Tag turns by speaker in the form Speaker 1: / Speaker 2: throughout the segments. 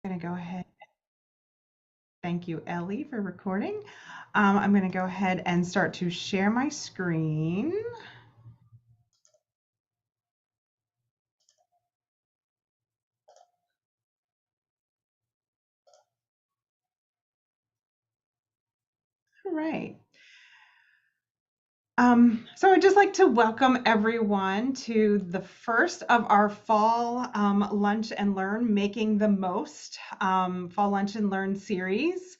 Speaker 1: I'm going to go ahead. Thank you, Ellie, for recording. I'm going to go ahead and start to share my screen. All right. So I'd just like to welcome everyone to the first of our fall lunch and learn, making the most fall lunch and learn series.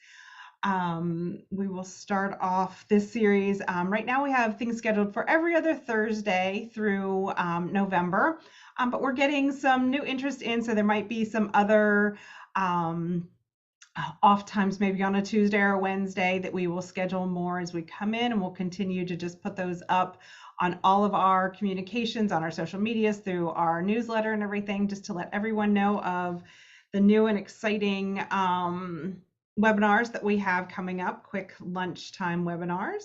Speaker 1: We will start off this series. Right now we have things scheduled for every other Thursday through November, but we're getting some new interest in, so there might be some other off times, maybe on a Tuesday or Wednesday, that we will schedule more as we come in, and we'll continue to just put those up on all of our communications, on our social medias, through our newsletter and everything, just to let everyone know of the new and exciting webinars that we have coming up, quick lunchtime webinars.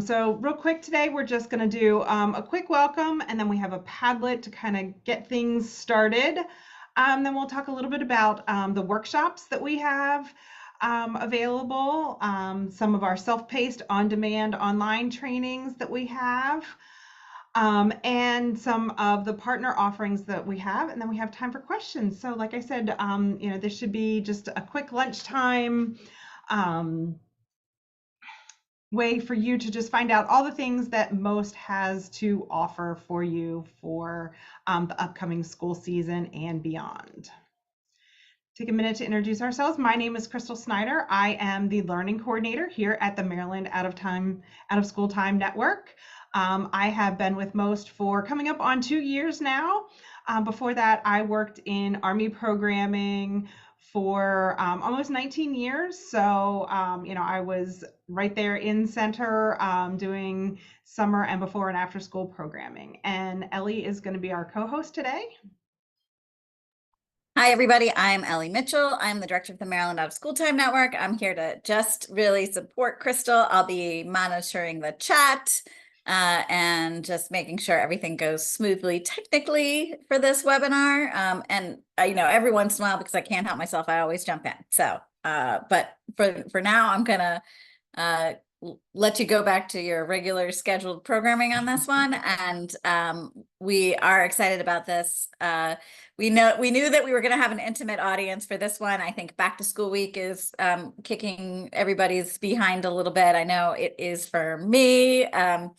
Speaker 1: So real quick today, we're just going to do a quick welcome, and then we have a Padlet to kind of get things started. Then we'll talk a little bit about the workshops that we have available, some of our self-paced on-demand online trainings that we have, and some of the partner offerings that we have, and then we have time for questions. So like I said, this should be just a quick lunchtime way for you to just find out all the things that Most has to offer for you for the upcoming school season and beyond. Take a minute to introduce ourselves. My name is Crystal Snyder. I am the learning coordinator here at the Maryland Out of School Time Network. I have been with Most for coming up on 2 years now. Before that, I worked in Army programming for almost 19 years. So, I was right there in center doing summer and before and after school programming. And Ellie is going to be our co-host today.
Speaker 2: Hi, everybody. I'm Ellie Mitchell. I'm the director of the Maryland Out of School Time Network. I'm here to just really support Crystal. I'll be monitoring the chat and just making sure everything goes smoothly technically for this webinar. Every once in a while, because I can't help myself, I always jump in. So, but for now, I'm gonna let you go back to your regular scheduled programming on this one. And we are excited about this. We knew that we were going to have an intimate audience for this one. I think back to school week is kicking everybody's behind a little bit. I know it is for me, and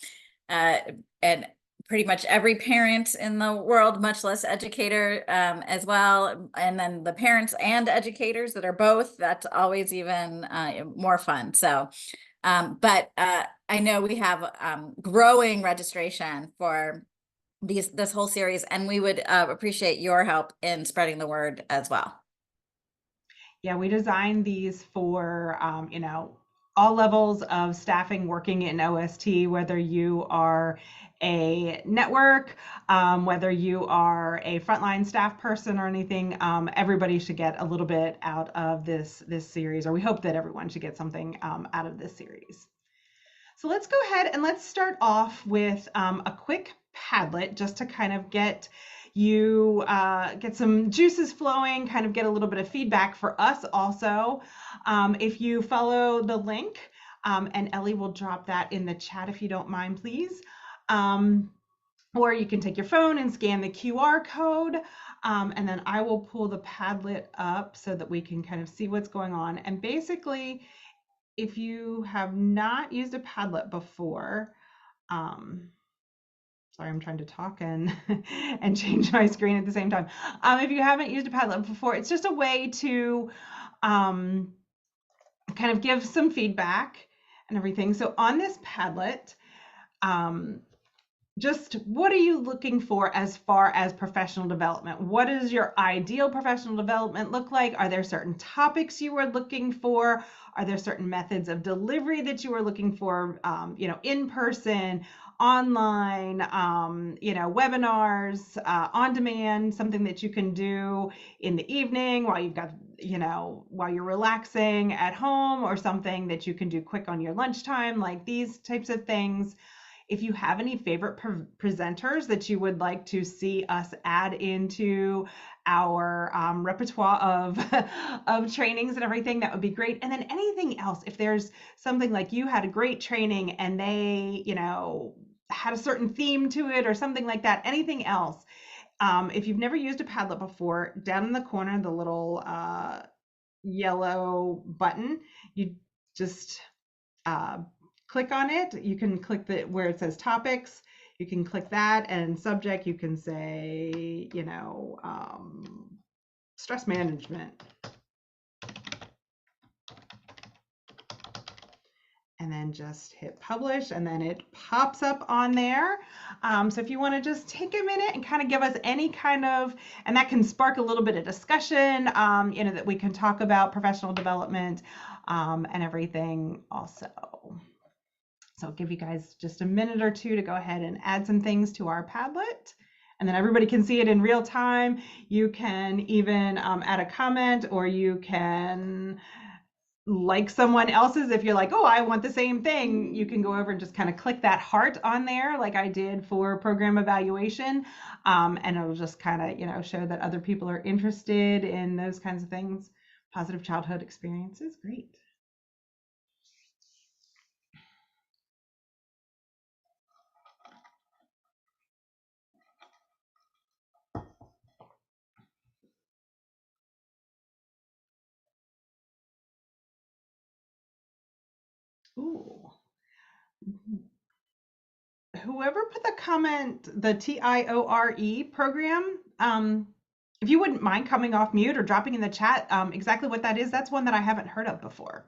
Speaker 2: pretty much every parent in the world, much less educator as well. And then the parents and educators that are both, that's always even more fun. So but I know we have growing registration for this whole series, and we would appreciate your help in spreading the word as well.
Speaker 1: Yeah, we designed these for, all levels of staffing working in OST, whether you are a network, whether you are a frontline staff person or anything. Everybody should get a little bit out of this series, or we hope that everyone should get something out of this series. So let's go ahead and let's start off with a quick Padlet, just to kind of get you get some juices flowing, kind of get a little bit of feedback for us also. If you follow the link, and Ellie will drop that in the chat if you don't mind, please. Or you can take your phone and scan the QR code, and then I will pull the Padlet up so that we can kind of see what's going on. And basically, if you have not used a Padlet before, sorry, I'm trying to talk and and change my screen at the same time. If you haven't used a Padlet before, it's just a way to kind of give some feedback and everything. So on this Padlet, just what are you looking for as far as professional development? What does your ideal professional development look like? Are there certain topics you are looking for? Are there certain methods of delivery that you are looking for, in person, online, webinars, on demand, something that you can do in the evening while you've got, while you're relaxing at home, or something that you can do quick on your lunchtime, like these types of things. if you have any favorite presenters that you would like to see us add into our repertoire of of trainings and everything, that would be great. And then anything else, if there's something like you had a great training and they, had a certain theme to it or something like that, anything else. If you've never used a Padlet before, down in the corner, the little yellow button, you just uh, click on it. You can click where it says topics. You can click that, and subject, you can say, stress management. And then just hit publish, and then it pops up on there. So if you want to just take a minute and kind of give us any kind of, and that can spark a little bit of discussion, that we can talk about professional development and everything also. So I'll give you guys just a minute or two to go ahead and add some things to our Padlet. And then everybody can see it in real time. You can even add a comment, or you can like someone else's. If you're like, oh, I want the same thing, you can go over and just kind of click that heart on there like I did for program evaluation, and it'll just kind of show that other people are interested in those kinds of things. Positive childhood experiences, great. Ooh. Whoever put the comment, the TIORE program, if you wouldn't mind coming off mute or dropping in the chat exactly what that is, that's one that I haven't heard of before.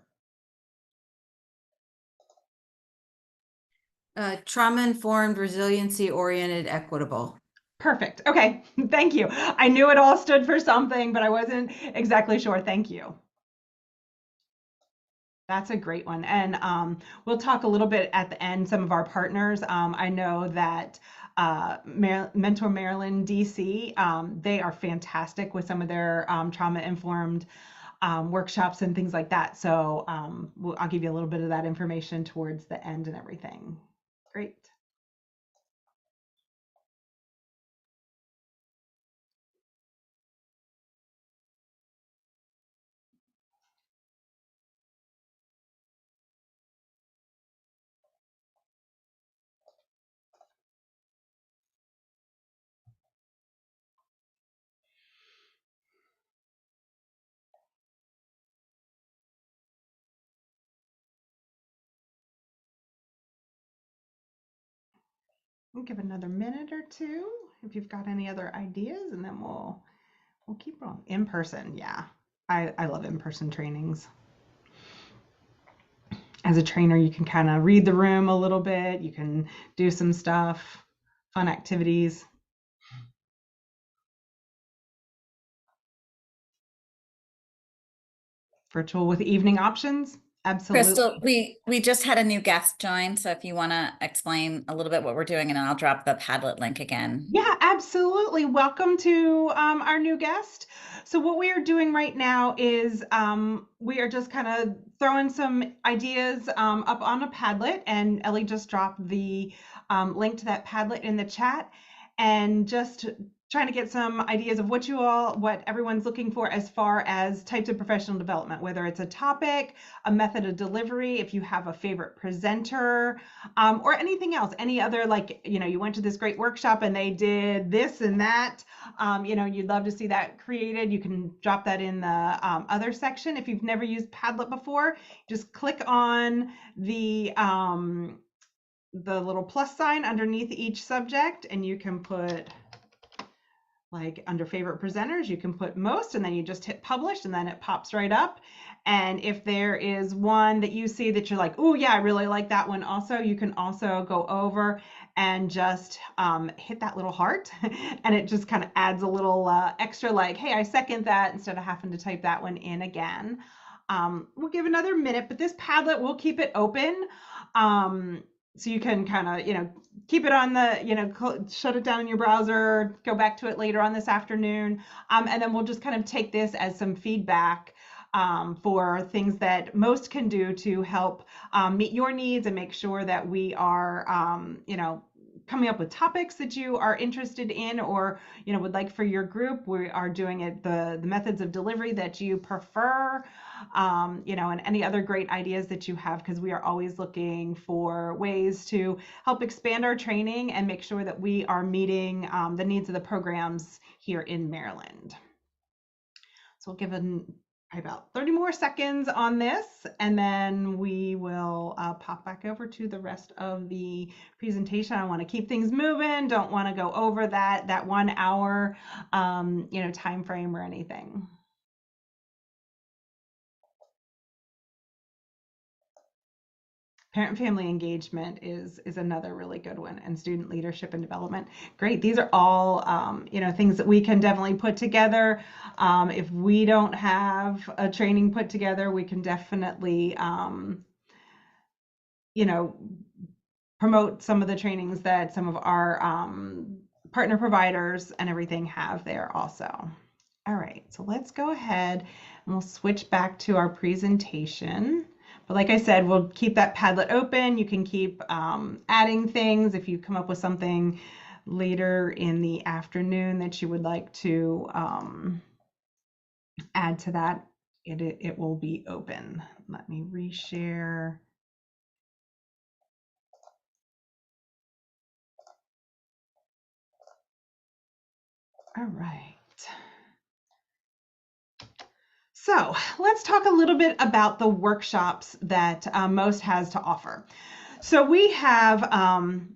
Speaker 3: Trauma-informed, resiliency-oriented, equitable.
Speaker 1: Perfect. Okay. Thank you. I knew it all stood for something, but I wasn't exactly sure. Thank you. That's a great one. And we'll talk a little bit at the end, some of our partners. I know that Mentor Maryland, DC, they are fantastic with some of their trauma-informed workshops and things like that. So I'll give you a little bit of that information towards the end and everything. Great. We'll give another minute or two if you've got any other ideas, and then we'll keep rolling. In person, yeah. I love in-person trainings. As a trainer, you can kind of read the room a little bit. You can do some stuff, fun activities. Virtual with evening options. Absolutely.
Speaker 2: Crystal, we just had a new guest join, so if you want to explain a little bit what we're doing, and then I'll drop the Padlet link again.
Speaker 1: Yeah, absolutely. Welcome to our new guest. So what we are doing right now is we are just kind of throwing some ideas up on a Padlet, and Ellie just dropped the link to that Padlet in the chat, and just trying to get some ideas of what everyone's looking for as far as types of professional development, whether it's a topic, a method of delivery, if you have a favorite presenter, or anything else, any other, like, you went to this great workshop and they did this and that, you'd love to see that created. You can drop that in the other section. If you've never used Padlet before, just click on the little plus sign underneath each subject, and you can put, like, under favorite presenters, you can put most, and then you just hit publish, and then it pops right up. And if there is one that you see that you're like, oh yeah, I really like that one also, you can also go over and just hit that little heart, and it just kind of adds a little extra, like, hey, I second that, instead of having to type that one in again. We'll give another minute, but this Padlet, we'll keep it open. So you can kind of, keep it on the, shut it down in your browser, go back to it later on this afternoon. And then we'll just kind of take this as some feedback for things that most can do to help meet your needs and make sure that we are, coming up with topics that you are interested in or would like for your group. We are doing it the methods of delivery that you prefer, and any other great ideas that you have, because we are always looking for ways to help expand our training and make sure that we are meeting the needs of the programs here in Maryland. So we'll give about 30 more seconds on this, and then we will pop back over to the rest of the presentation. I want to keep things moving, don't want to go over that 1 hour time frame or anything. Parent-family engagement is another really good one, and student leadership and development. Great. These are all things that we can definitely put together. If we don't have a training put together, we can definitely promote some of the trainings that some of our partner providers and everything have there also. All right, so let's go ahead and we'll switch back to our presentation. But like I said, we'll keep that Padlet open. You can keep adding things if you come up with something later in the afternoon that you would like to add to that. It will be open. Let me reshare. All right. So let's talk a little bit about the workshops that MOST has to offer. So we have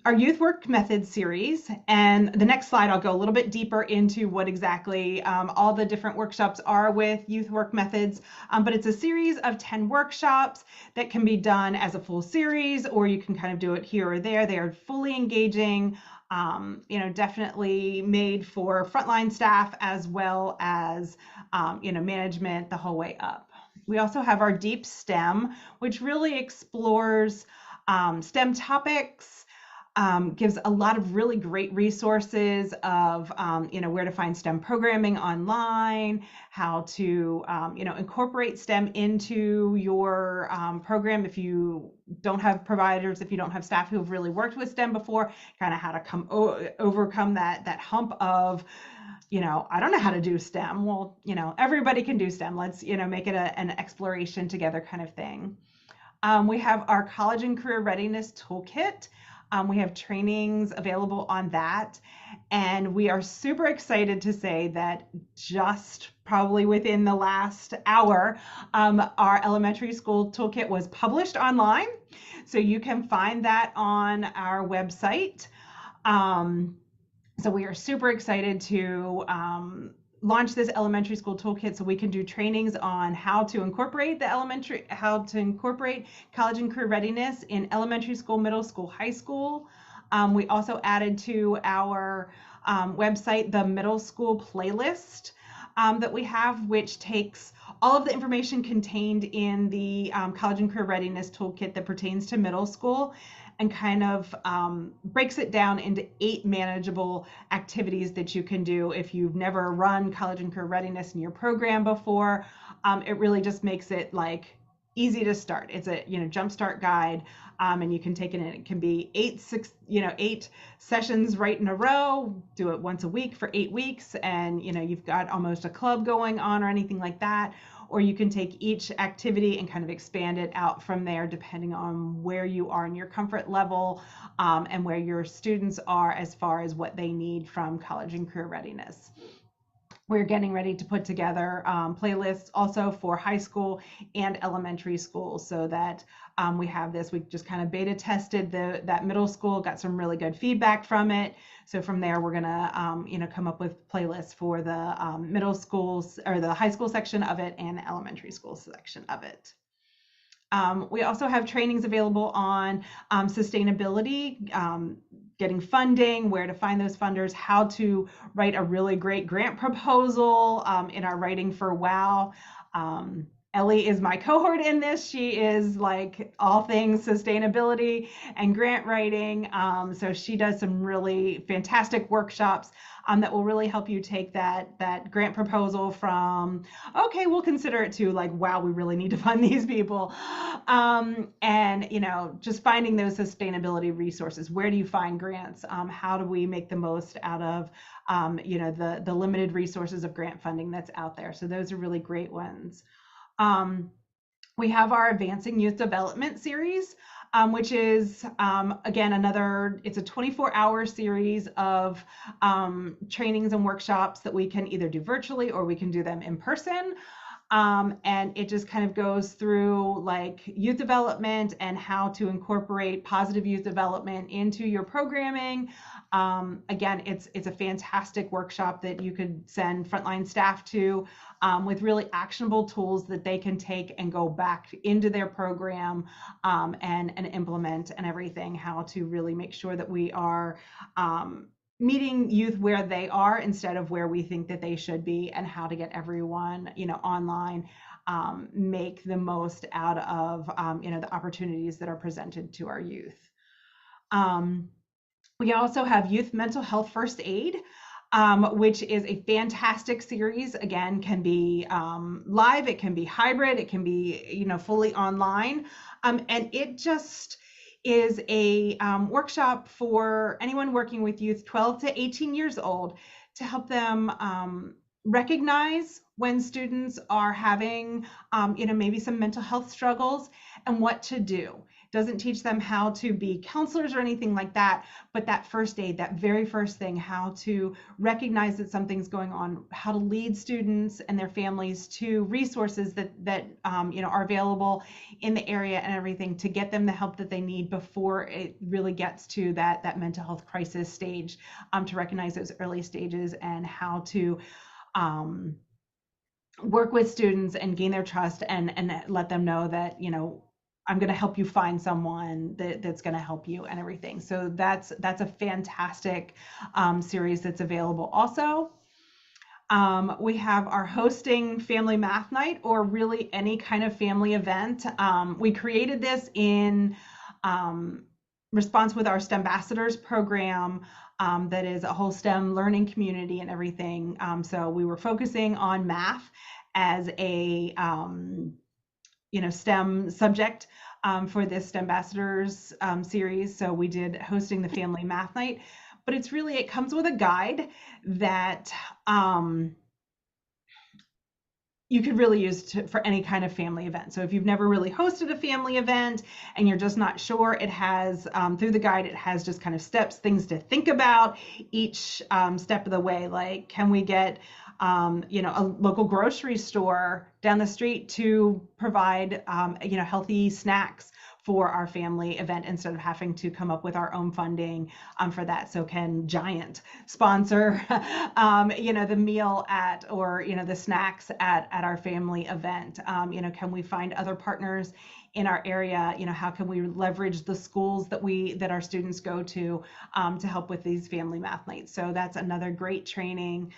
Speaker 1: our Youth Work Methods series, and the next slide I'll go a little bit deeper into what exactly all the different workshops are with Youth Work Methods, but it's a series of 10 workshops that can be done as a full series, or you can kind of do it here or there. They are fully engaging, definitely made for frontline staff as well as management the whole way up. We also have our Deep STEM, which really explores STEM topics, gives a lot of really great resources of where to find STEM programming online, how to incorporate STEM into your program if you don't have providers, if you don't have staff who have really worked with STEM before, kind of how to overcome that hump of I don't know how to do STEM. Well, everybody can do STEM. Let's make it an exploration together kind of thing. We have our College and Career Readiness Toolkit. We have trainings available on that. And we are super excited to say that just probably within the last hour, our elementary school toolkit was published online. So you can find that on our website. So we are super excited to launch this elementary school toolkit so we can do trainings on how to incorporate college and career readiness in elementary school, middle school, high school. We also added to our website the middle school playlist that we have, which takes all of the information contained in the college and career readiness toolkit that pertains to middle school and kind of breaks it down into 8 manageable activities that you can do. If you've never run college and career readiness in your program before, it really just makes it like easy to start. It's a jumpstart guide, and you can take it in. It can be 8 sessions right in a row. Do it once a week for 8 weeks, and you've got almost a club going on or anything like that. Or you can take each activity and kind of expand it out from there, depending on where you are in your comfort level and where your students are as far as what they need from college and career readiness. We're getting ready to put together playlists also for high school and elementary school so that we have this. We just kind of beta tested that middle school, got some really good feedback from it. So from there, we're gonna come up with playlists for the middle schools or the high school section of it and the elementary school section of it. We also have trainings available on sustainability, getting funding, where to find those funders, how to write a really great grant proposal in our Writing for WOW. Ellie is my cohort in this. She is like all things sustainability and grant writing. So she does some really fantastic workshops that will really help you take that grant proposal from, okay, we'll consider it, to like, wow, we really need to fund these people. And, just finding those sustainability resources. Where do you find grants? How do we make the most out of, the limited resources of grant funding that's out there? So those are really great ones. We have our Advancing Youth Development series, which is, again, it's a 24-hour series of trainings and workshops that we can either do virtually or we can do them in person. And it just kind of goes through like youth development and how to incorporate positive youth development into your programming. Again, it's a fantastic workshop that you could send frontline staff to, with really actionable tools that they can take and go back into their program, and implement and everything, how to really make sure that we are meeting youth where they are instead of where we think that they should be, and how to get everyone, online, make the most out of, the opportunities that are presented to our youth. We also have Youth Mental Health First Aid, which is a fantastic series. Again, can be live, it can be hybrid, it can be, fully online. And it just is a workshop for anyone working with youth 12 to 18 years old, to help them recognize when students are having, maybe some mental health struggles, and what to do. Doesn't teach them how to be counselors or anything like that, but that first aid, that very first thing, how to recognize that something's going on, how to lead students and their families to resources that are available in the area and everything, to get them the help that they need before it really gets to that mental health crisis stage, to recognize those early stages, and how to work with students and gain their trust, and let them know that, I'm going to help you find someone that's going to help you and everything. So that's a fantastic series that's available also. We have our Hosting Family Math Night, or really any kind of family event. We created this in response with our STEM Ambassadors program, that is a whole STEM learning community and everything. So we were focusing on math as a STEM subject for this STEM Ambassadors series. So we did Hosting the Family Math Night, but it comes with a guide that you could really use for any kind of family event. So if you've never really hosted a family event and you're just not sure, it has, through the guide, it has just kind of steps, things to think about each step of the way. Like, can we get a local grocery store down the street to provide, healthy snacks for our family event, instead of having to come up with our own funding for that? So can Giant sponsor, the meal or the snacks at our family event? Can we find other partners in our area? How can we leverage the schools that our students go to help with these family math nights? So that's another great training.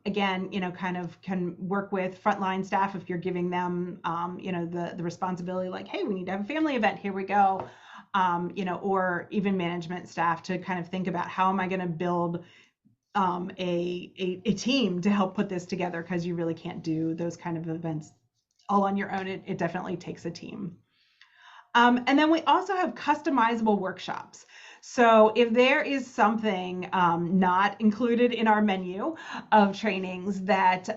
Speaker 1: Again, kind of can work with frontline staff if you're giving them, the responsibility, like, hey, we need to have a family event, here we go. Or even management staff to kind of think about, how am I going to build a team to help put this together? Because you really can't do those kind of events all on your own. It definitely takes a team. And then we also have customizable workshops. So if there is something not included in our menu of trainings that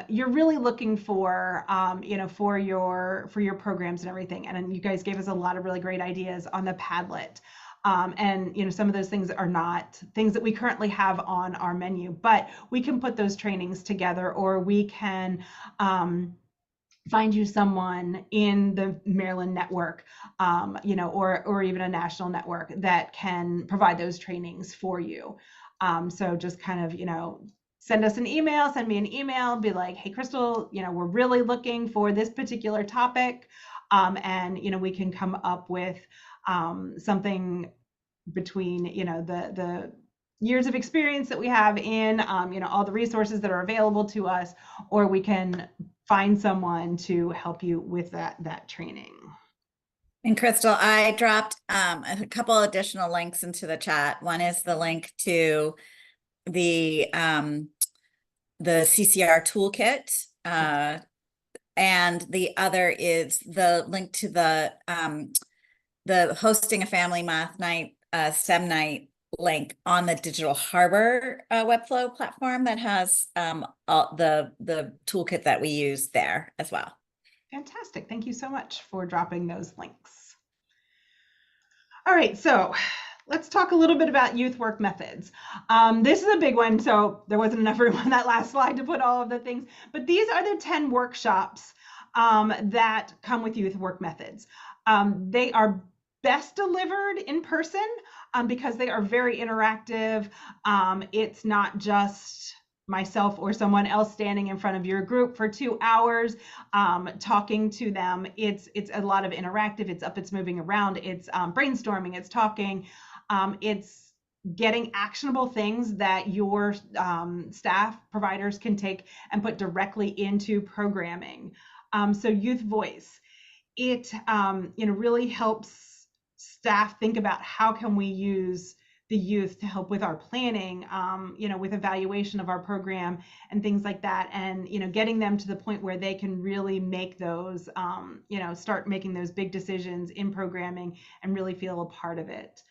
Speaker 1: you're really looking for, for your programs and everything, and you guys gave us a lot of really great ideas on the Padlet. And some of those things are not things that we currently have on our menu, but we can put those trainings together, or we can find you someone in the Maryland network, or even a national network that can provide those trainings for you. So just kind of, send me an email, be like, hey, Crystal, we're really looking for this particular topic. And, we can come up with something between, the years of experience that we have in, all the resources that are available to us, or we can find someone to help you with that training.
Speaker 2: And Crystal, I dropped a couple additional links into the chat. One is the link to the CCR toolkit, and the other is the link to the hosting a family math night, STEM night link on the Digital Harbor Webflow platform that has all the toolkit that we use there as well.
Speaker 1: Fantastic. Thank you so much for dropping those links. All right, so let's talk a little bit about youth work methods. This is a big one, so there wasn't enough room on that last slide to put all of the things, but these are the 10 workshops that come with youth work methods. They are best delivered in person because they are very interactive. It's not just myself or someone else standing in front of your group for 2 hours talking to them. It's a lot of interactive. It's up, it's moving around, it's brainstorming, it's talking, it's getting actionable things that your staff providers can take and put directly into programming. So youth voice, it really helps staff think about how can we use the youth to help with our planning, with evaluation of our program and things like that, and getting them to the point where they can really make those, start making those big decisions in programming and really feel a part of it.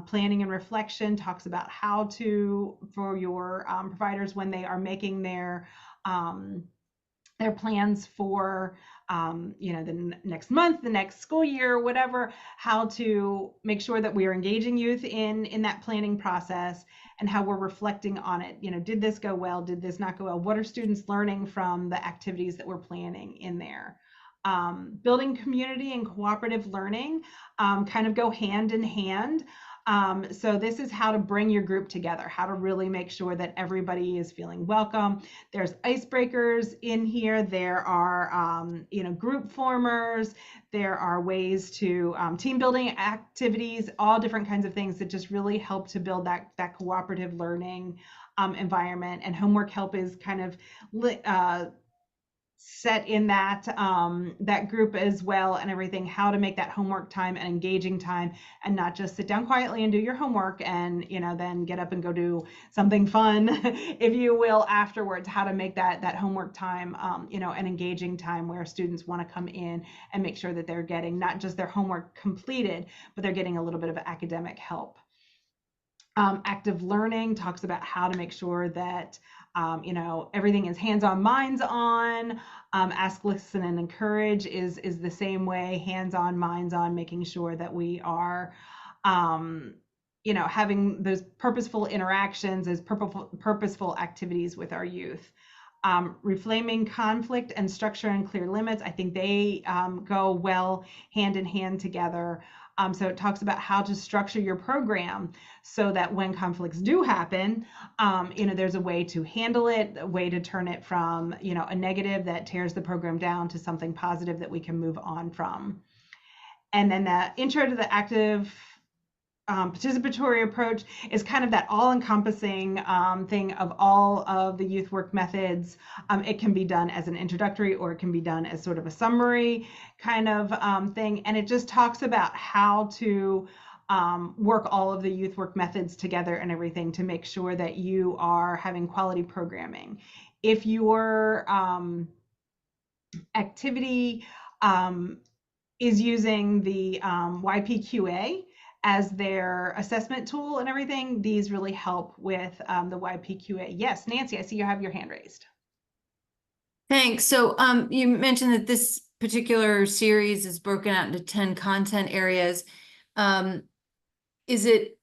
Speaker 1: Planning and reflection talks about how to, for your providers when they are making their plans for the next month, the next school year, whatever, how to make sure that we are engaging youth in that planning process and how we're reflecting on it. Did this go well? Did this not go well? What are students learning from the activities that we're planning in there? Building community and cooperative learning kind of go hand in hand. So this is how to bring your group together, how to really make sure that everybody is feeling welcome. There's icebreakers in here. There are, group formers. There are ways to team building activities, all different kinds of things that just really help to build that cooperative learning environment. And homework help is kind of set in that group as well, and everything, how to make that homework time an engaging time and not just sit down quietly and do your homework and then get up and go do something fun if you will afterwards. How to make that homework time an engaging time where students want to come in and make sure that they're getting not just their homework completed, but they're getting a little bit of academic help. Active learning talks about how to make sure that everything is hands-on, minds-on. Ask, listen, and encourage is the same way, hands-on, minds-on, making sure that we are, having those purposeful interactions, as purposeful activities with our youth. Reframing conflict and structure and clear limits. I think they go well hand in hand together. So it talks about how to structure your program so that when conflicts do happen, there's a way to handle it, a way to turn it from, a negative that tears the program down to something positive that we can move on from. And then the intro to the active participatory approach is kind of that all-encompassing thing of all of the youth work methods. It can be done as an introductory, or it can be done as sort of a summary kind of thing. And it just talks about how to work all of the youth work methods together and everything to make sure that you are having quality programming. If your activity is using the YPQA as their assessment tool and everything, these really help with the YPQA. Yes, Nancy, I see you have your hand raised.
Speaker 3: Thanks. So you mentioned that this particular series is broken out into 10 content areas. Is it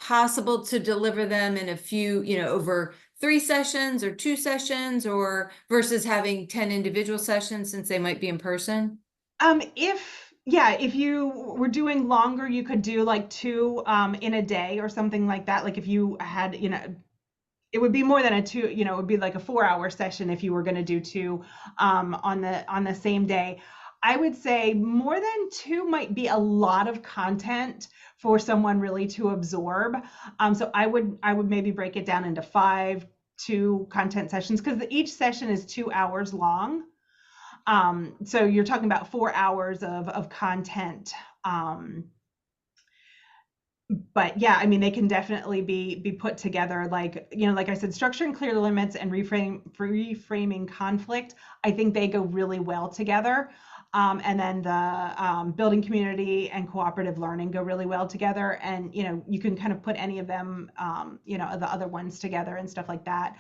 Speaker 3: possible to deliver them in a few, over 3 sessions or 2 sessions, or versus having 10 individual sessions since they might be in person?
Speaker 1: If you were doing longer, you could do like 2 in a day or something like that. Like if you had, it would be more than a 2, it would be like a 4-hour session if you were going to do 2 on the same day. I would say more than 2 might be a lot of content for someone really to absorb. So I would maybe break it down into 5 two content sessions, because each session is 2 hours long. So you're talking about 4 hours of content. But yeah, I mean, they can definitely be put together, like, like I said, structuring clear limits and reframing conflict. I think they go really well together. And then the building community and cooperative learning go really well together. And, you can kind of put any of them, the other ones together and stuff like that.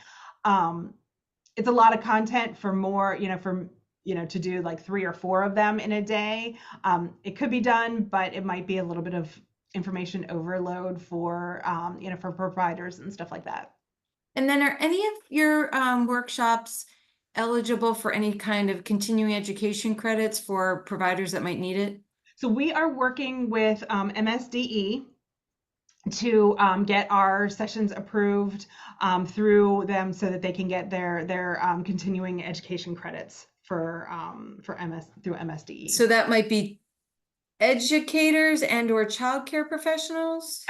Speaker 1: It's a lot of content for more, to do like 3 or 4 of them in a day. It could be done, but it might be a little bit of information overload for for providers and stuff like that.
Speaker 3: And then are any of your workshops eligible for any kind of continuing education credits for providers that might need it?
Speaker 1: So we are working with MSDE to get our sessions approved through them so that they can get their continuing education credits for through MSDE.
Speaker 3: So that might be educators and or childcare professionals?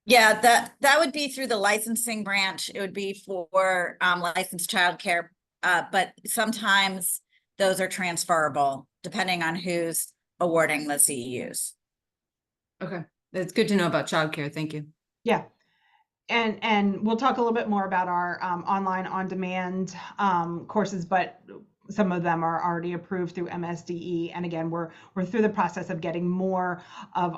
Speaker 2: Yeah, that would be through the licensing branch. It would be for licensed childcare, but sometimes those are transferable depending on who's awarding the CEUs.
Speaker 3: Okay, that's good to know about childcare. Thank you.
Speaker 1: Yeah. And we'll talk a little bit more about our online on-demand courses, but some of them are already approved through MSDE. And again, we're through the process of getting more of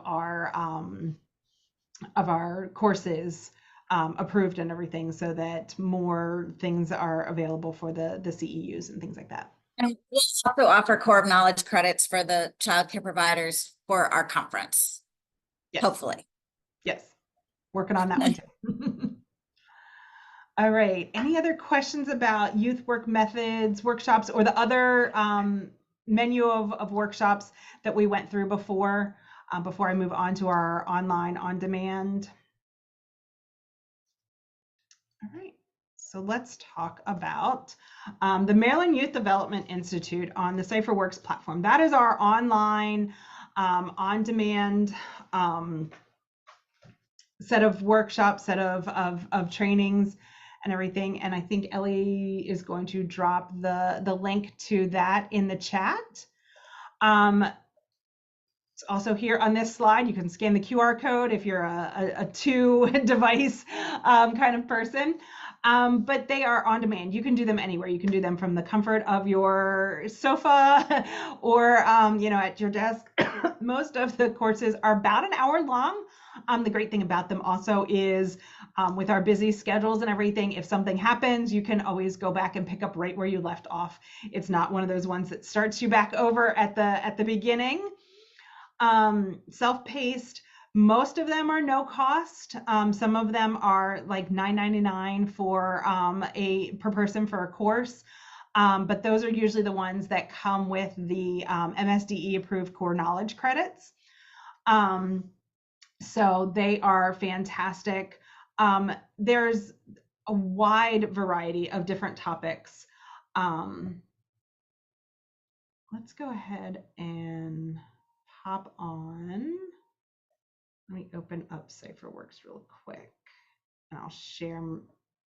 Speaker 1: our courses approved and everything, so that more things are available for the CEUs and things like that.
Speaker 2: And we'll also offer core of knowledge credits for the childcare providers for our conference.
Speaker 1: Yes.
Speaker 2: Hopefully.
Speaker 1: Yes. Working on that one too. All right. Any other questions about youth work methods, workshops, or the other menu of workshops that we went through before I move on to our online on demand? All right. So let's talk about the Maryland Youth Development Institute on the CipherWorks platform. That is our online on-demand set of workshops, set of trainings and everything. And I think Ellie is going to drop the link to that in the chat. It's also here on this slide. You can scan the QR code if you're a two device kind of person. But they are on demand. You can do them anywhere. You can do them from the comfort of your sofa or, at your desk. Most of the courses are about an hour long. The great thing about them also is with our busy schedules and everything, if something happens, you can always go back and pick up right where you left off. It's not one of those ones that starts you back over at the beginning. Self-paced. Most of them are no cost. Some of them are like $9.99 for per person for a course. But those are usually the ones that come with the MSDE approved core knowledge credits. So they are fantastic. There's a wide variety of different topics. Let's go ahead and hop on. Let me open up CipherWorks real quick and I'll share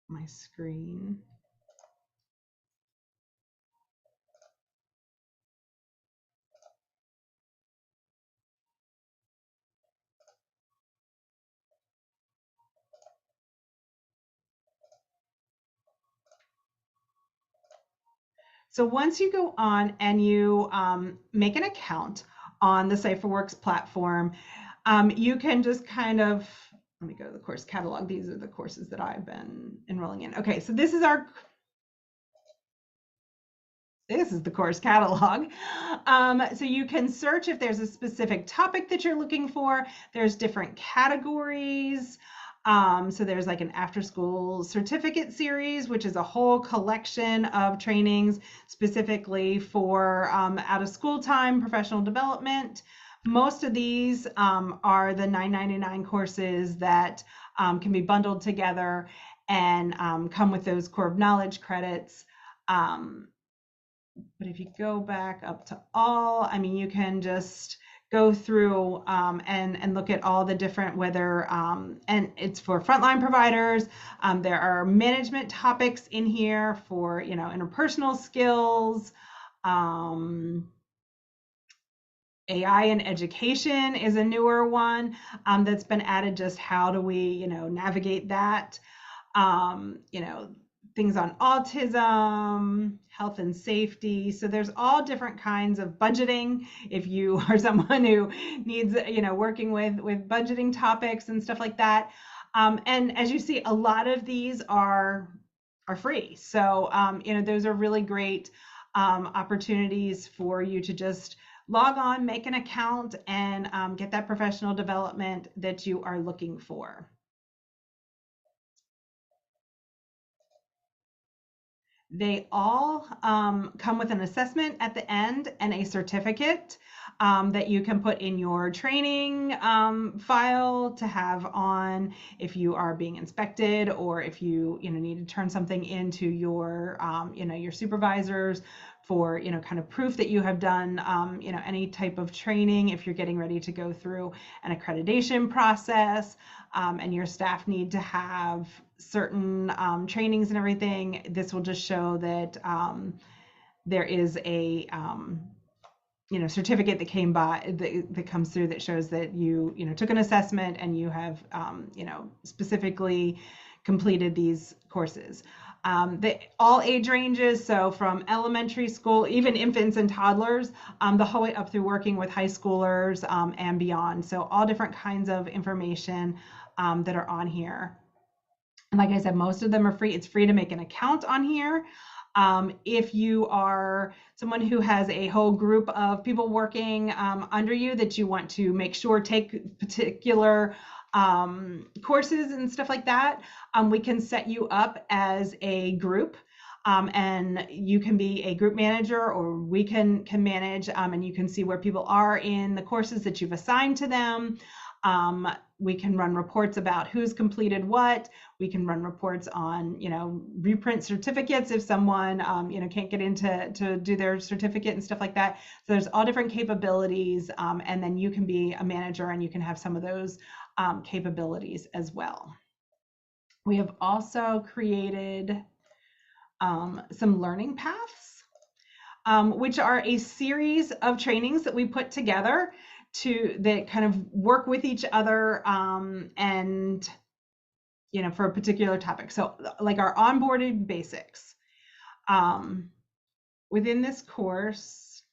Speaker 1: my screen. So once you go on and you make an account on the CipherWorks platform, you can just kind of, let me go to the course catalog. These are the courses that I've been enrolling in. Okay, so this is the course catalog. So you can search if there's a specific topic that you're looking for. There's different categories. So there's like an after school certificate series, which is a whole collection of trainings specifically for out of school time professional development. Most of these are the $9.99 courses that can be bundled together and come with those core of knowledge credits. But if you go back up to all, I mean, you can just go through and look at all the different, whether, and it's for frontline providers. There are management topics in here for, interpersonal skills. AI in education is a newer one that's been added. Just how do we, navigate that? Things on autism, health and safety. So there's all different kinds of budgeting. If you are someone who needs, working with budgeting topics and stuff like that. And as you see, a lot of these are free. So, those are really great opportunities for you to just log on, make an account, and get that professional development that you are looking for. They all come with an assessment at the end and a certificate that you can put in your training file to have on if you are being inspected, or if you need to turn something into your your supervisors for kind of proof that you have done any type of training. If you're getting ready to go through an accreditation process and your staff need to have certain trainings and everything, this will just show that there is a certificate that came by that comes through that shows that you took an assessment and you have specifically completed these courses. All age ranges, so from elementary school, even infants and toddlers, the whole way up through working with high schoolers and beyond. So all different kinds of information that are on here. And like I said, most of them are free. It's free to make an account on here. If you are someone who has a whole group of people working under you that you want to make sure take particular courses and stuff like that, we can set you up as a group, and you can be a group manager, or we can manage, and you can see where people are in the courses that you've assigned to them. We can run reports about who's completed what. We can run reports on, reprint certificates if someone, can't get in to do their certificate and stuff like that. So there's all different capabilities, and then you can be a manager and you can have some of those capabilities as well. We have also created some learning paths, which are a series of trainings that we put together that kind of work with each other and for a particular topic. So like our onboarding basics within this course.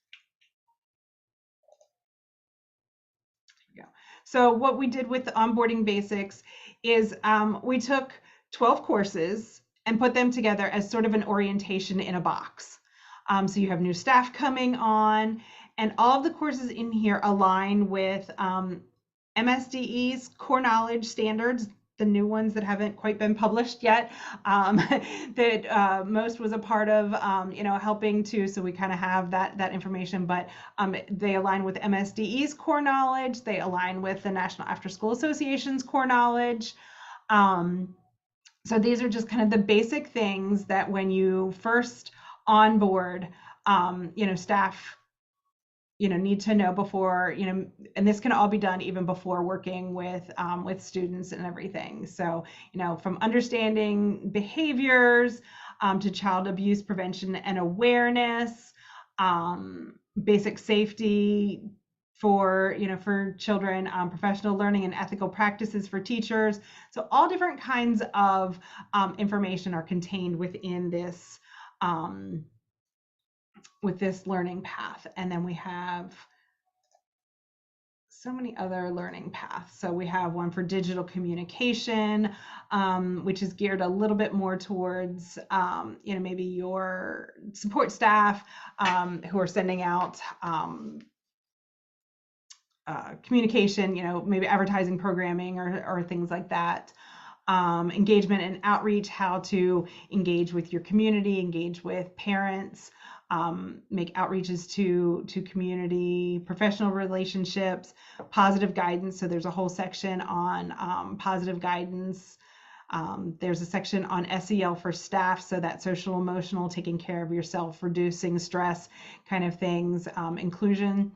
Speaker 1: Here we go. So what we did with the onboarding basics is we took 12 courses and put them together as sort of an orientation in a box. So you have new staff coming on, and all of the courses in here align with MSDE's core knowledge standards, the new ones that haven't quite been published yet, that most was a part of, helping to, so we kind of have that information, but they align with MSDE's core knowledge, they align with the National After School Association's core knowledge. So these are just kind of the basic things that when you first onboard, staff need to know before, and this can all be done even before working with students and everything. So, from understanding behaviors to child abuse prevention and awareness, basic safety for children, professional learning and ethical practices for teachers. So all different kinds of information are contained within this with this learning path. And then we have so many other learning paths. So we have one for digital communication, which is geared a little bit more towards, maybe your support staff who are sending out communication, maybe advertising, programming, or things like that. Engagement and outreach, how to engage with your community, engage with parents, make outreaches to community, professional relationships, positive guidance. So there's a whole section on positive guidance. There's a section on SEL for staff, so that social emotional, taking care of yourself, reducing stress kind of things, inclusion.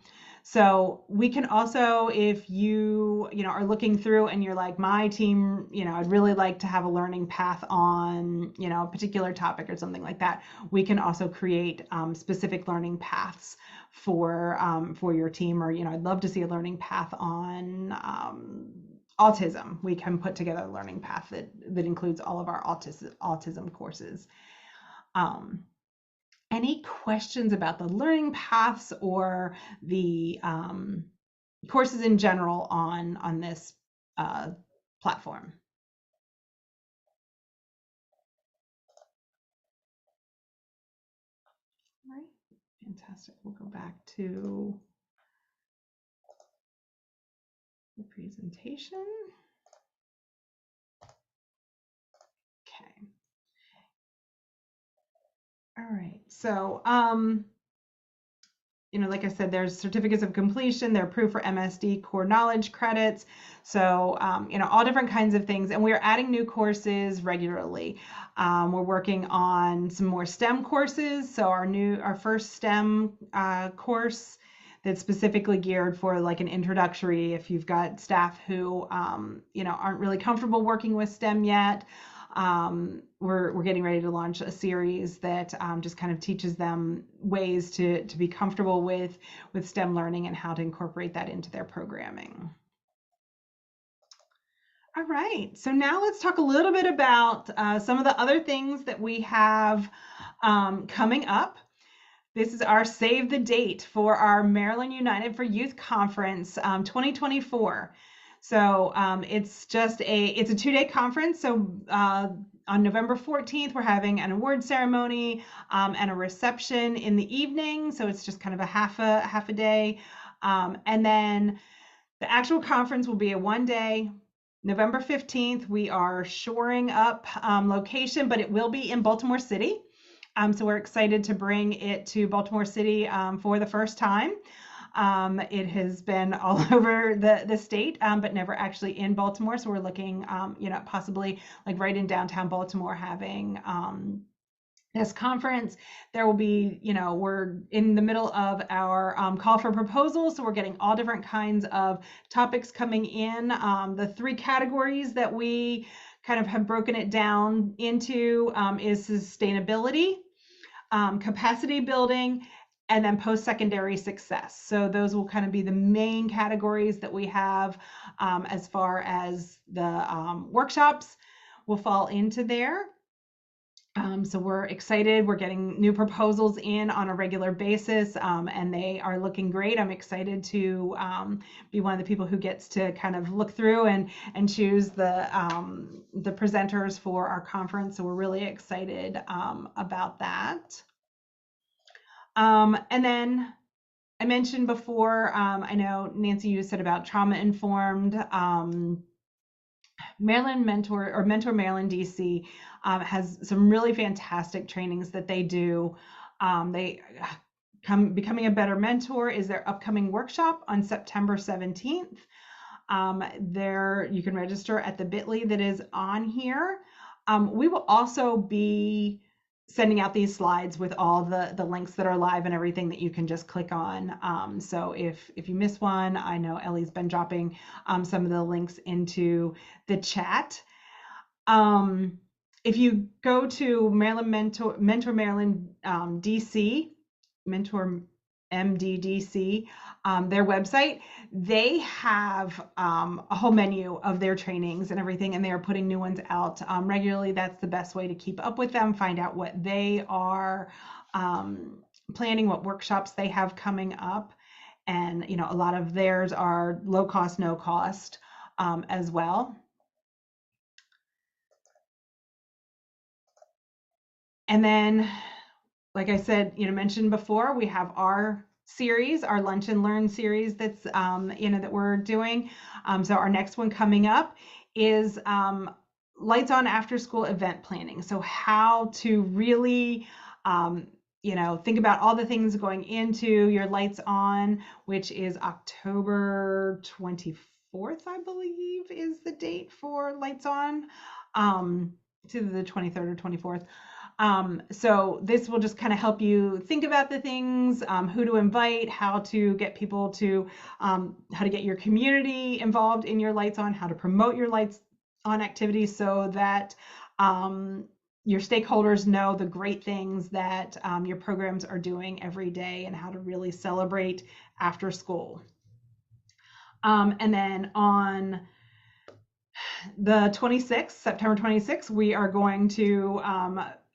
Speaker 1: So we can also, if you are looking through and you're like, my team, I'd really like to have a learning path on, a particular topic or something like that, we can also create specific learning paths for your team. Or, I'd love to see a learning path on autism. We can put together a learning path that includes all of our autism courses. Any questions about the learning paths or the courses in general on this platform? All right, fantastic. We'll go back to the presentation. Okay. All right, so like I said, there's certificates of completion, they're approved for MSD core knowledge credits. So, all different kinds of things. And we're adding new courses regularly. We're working on some more STEM courses. So our first STEM course that's specifically geared for like an introductory, if you've got staff who, aren't really comfortable working with STEM yet. We're getting ready to launch a series that just kind of teaches them ways to be comfortable with STEM learning and how to incorporate that into their programming. All right, so now let's talk a little bit about some of the other things that we have coming up. This is our save the date for our Maryland United for Youth Conference 2024. So it's a 2-day conference. So on November 14th, we're having an award ceremony and a reception in the evening. So it's just kind of a half a day. And then the actual conference will be a 1-day. November 15th, we are shoring up location, but it will be in Baltimore City. So we're excited to bring it to Baltimore City for the first time. It has been all over the state, but never actually in Baltimore. So we're looking, possibly like right in downtown Baltimore having this conference. There will be, we're in the middle of our call for proposals. So we're getting all different kinds of topics coming in. The 3 categories that we kind of have broken it down into is sustainability, capacity building, and then post-secondary success. So those will kind of be the main categories that we have as far as the workshops will fall into there. So we're excited. We're getting new proposals in on a regular basis, and they are looking great. I'm excited to be one of the people who gets to kind of look through and choose the presenters for our conference. So we're really excited about that. And then I mentioned before, I know Nancy, you said about trauma-informed. Maryland Mentor Maryland DC has some really fantastic trainings that they do. Becoming a Better Mentor is their upcoming workshop on September 17th. There you can register at the bit.ly that is on here. We will also be sending out these slides with all the links that are live and everything that you can just click on. So if you miss one, I know Ellie's been dropping some of the links into the chat. If you go to Maryland Mentor Maryland DC, Mentor MDDC, their website, they have a whole menu of their trainings and everything, and they are putting new ones out regularly. That's the best way to keep up with them, find out what they are planning, what workshops they have coming up. And, a lot of theirs are low cost, no cost as well. And then, like I said, mentioned before, we have our series, our Lunch and Learn series that's, that we're doing. So our next one coming up is Lights On After School event planning. So how to really, think about all the things going into your Lights On, which is October 24th, I believe is the date for Lights On. It's either the 23rd or 24th. So this will just kind of help you think about the things, who to invite, how to get people to, how to get your community involved in your Lights On, how to promote your Lights On activities so that your stakeholders know the great things that your programs are doing every day and how to really celebrate after school. And then on the 26th, September 26th, we are going to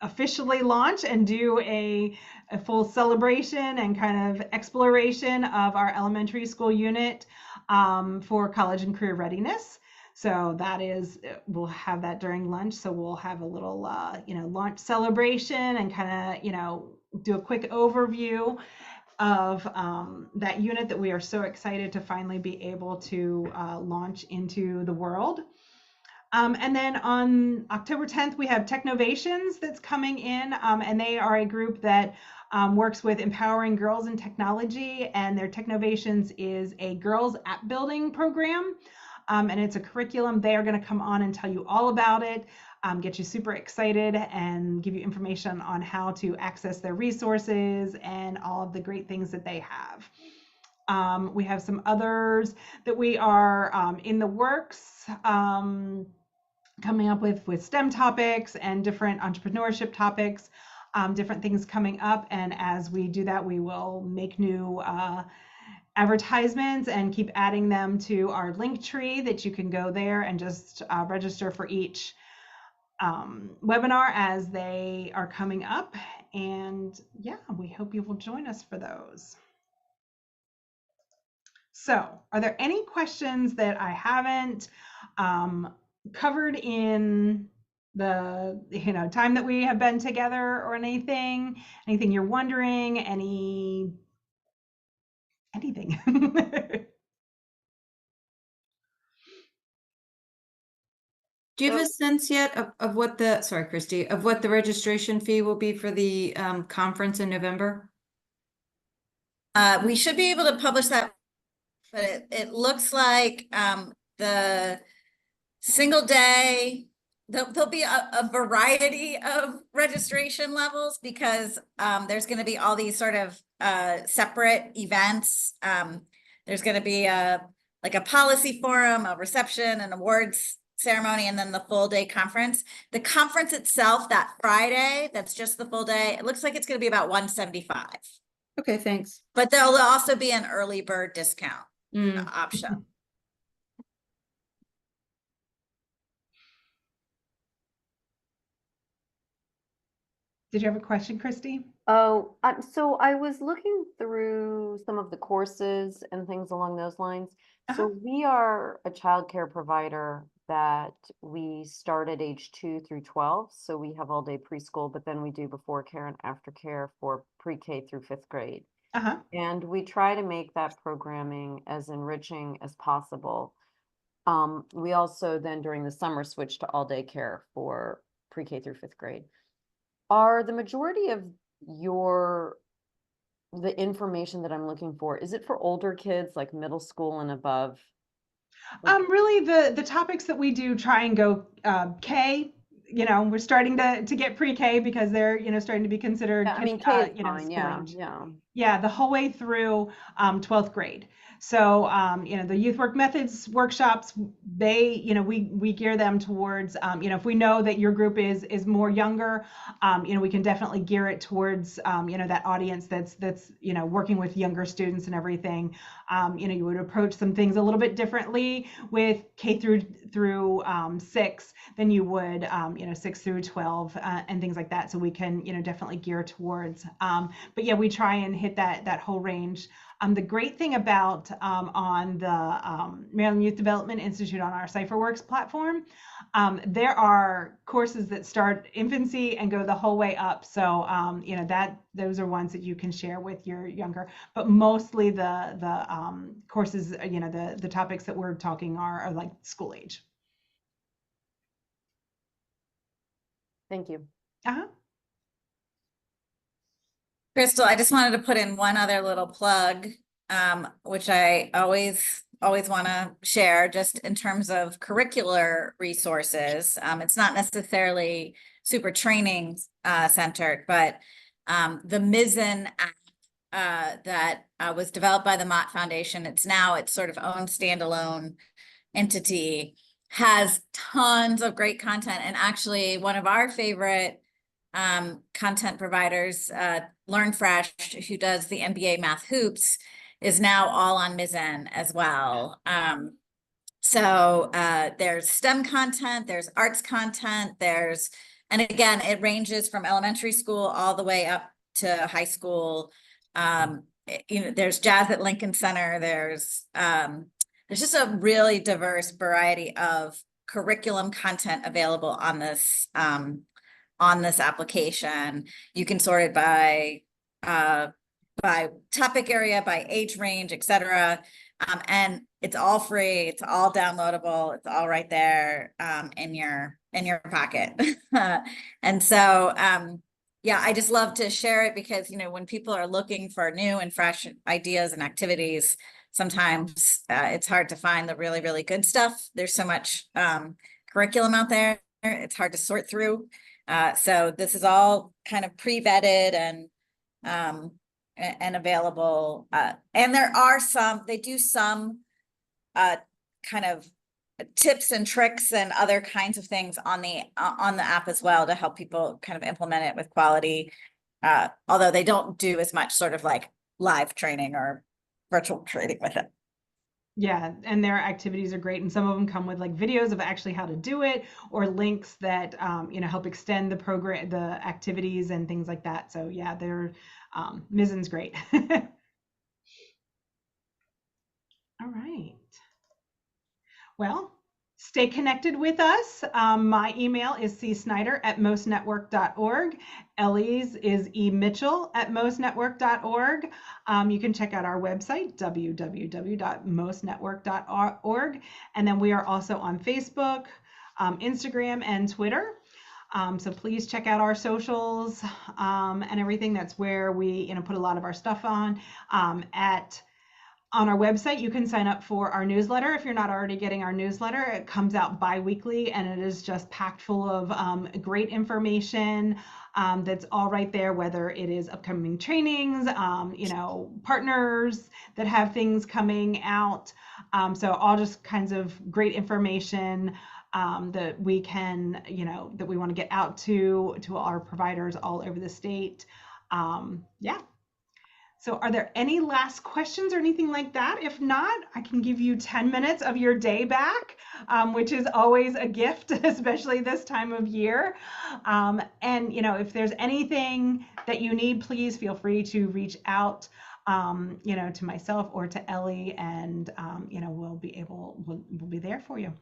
Speaker 1: officially launch and do a full celebration and kind of exploration of our elementary school unit for college and career readiness. So that is, we'll have that during lunch. So we'll have a little, launch celebration and kind of, do a quick overview of that unit that we are so excited to finally be able to launch into the world. And then on October 10th, we have Technovations that's coming in, and they are a group that works with empowering girls in technology, and their Technovations is a girls app building program, and it's a curriculum. They are going to come on and tell you all about it, get you super excited, and give you information on how to access their resources and all of the great things that they have. We have some others that we are in the works, coming up with STEM topics and different entrepreneurship topics, different things coming up. And as we do that, we will make new advertisements and keep adding them to our link tree that you can go there and just register for each webinar as they are coming up. And yeah, we hope you will join us for those. So are there any questions that I haven't covered in the time that we have been together, or anything you're wondering, anything?
Speaker 3: Do you have a sense yet of what the, sorry, Christy, of what the registration fee will be for the conference in November?
Speaker 2: We should be able to publish that, but it looks like the single day, there'll be a variety of registration levels, because there's going to be all these sort of separate events. There's going to be like a policy forum, a reception, an awards ceremony, and then the full day conference. The conference itself, that Friday, that's just the full day, it looks like it's going to be about $175.
Speaker 3: Okay, thanks.
Speaker 2: But there'll also be an early bird discount option.
Speaker 1: Did you have a question, Christy?
Speaker 4: Oh, so I was looking through some of the courses and things along those lines. So we are a childcare provider that we start at age 2 through 12. So we have all day preschool, but then we do before care and after care for pre-K through 5th grade. And we try to make that programming as enriching as possible. We also then during the summer switch to all day care for pre-K through 5th grade. Are the majority of the information that I'm looking for, is it for older kids like middle school and above?
Speaker 1: Really the topics that we do try and go K, we're starting to get pre-K because they're, starting to be considered,
Speaker 4: Yeah, I mean, K is fine,
Speaker 1: school age.
Speaker 4: yeah.
Speaker 1: Yeah, the whole way through 12th grade. So, the youth work methods workshops, they, we gear them towards, if we know that your group is more younger, we can definitely gear it towards, that audience that's, working with younger students and everything. You would approach some things a little bit differently with K through 6 than you would, 6 through 12 and things like that. So we can, definitely gear towards, but yeah, we try and hit that whole range. The great thing about on the Maryland Youth Development Institute on our CipherWorks platform, there are courses that start infancy and go the whole way up. So those are ones that you can share with your younger. But mostly the courses, the topics that we're talking are like school age.
Speaker 4: Thank you.
Speaker 2: Crystal, I just wanted to put in one other little plug, which I always always want to share just in terms of curricular resources. It's not necessarily super training centered, but the Mizzen app that was developed by the Mott Foundation, it's now its sort of own standalone entity, has tons of great content. And actually one of our favorite content providers, LearnFresh, who does the MBA Math Hoops, is now all on Mizzen as well. So there's STEM content, there's arts content, and again, it ranges from elementary school all the way up to high school. There's jazz at Lincoln Center. There's just a really diverse variety of curriculum content available on this application. You can sort it by topic area, by age range, etc. And it's all free. It's all downloadable. It's all right there in your pocket. And so, yeah, I just love to share it because, when people are looking for new and fresh ideas and activities, sometimes it's hard to find the really, really good stuff. There's so much curriculum out there. It's hard to sort through. So this is all kind of pre-vetted and available. And they do some kind of tips and tricks and other kinds of things on the app as well to help people kind of implement it with quality. Although they don't do as much sort of like live training or virtual training with it.
Speaker 1: Yeah, and their activities are great, and some of them come with like videos of actually how to do it, or links that help extend the program, the activities, and things like that. So yeah, Mizzen's great. All right. Well, stay connected with us. My email is csnyder@mostnetwork.org. Ellie's is emitchell@mostnetwork.org. You can check out our website, www.mostnetwork.org. And then we are also on Facebook, Instagram, and Twitter. So please check out our socials and everything. That's where we put a lot of our stuff on. On our website, you can sign up for our newsletter if you're not already getting our newsletter. It comes out bi-weekly, and it is just packed full of great information that's all right there, whether it is upcoming trainings, partners that have things coming out. So all just kinds of great information that we can, that we want to get out to our providers all over the state. Yeah. So are there any last questions or anything like that? If not, I can give you 10 minutes of your day back, which is always a gift, especially this time of year. And, if there's anything that you need, please feel free to reach out, to myself or to Ellie, and, we'll be there for you.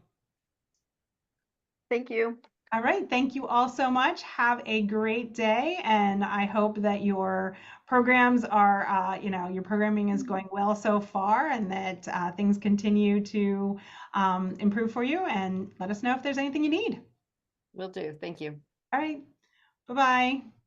Speaker 4: Thank you.
Speaker 1: All right. Thank you all so much. Have a great day. And I hope that your programs are, your programming is going well so far, and that things continue to improve for you. And let us know if there's anything you need.
Speaker 4: Will do. Thank you.
Speaker 1: All right. Bye-bye.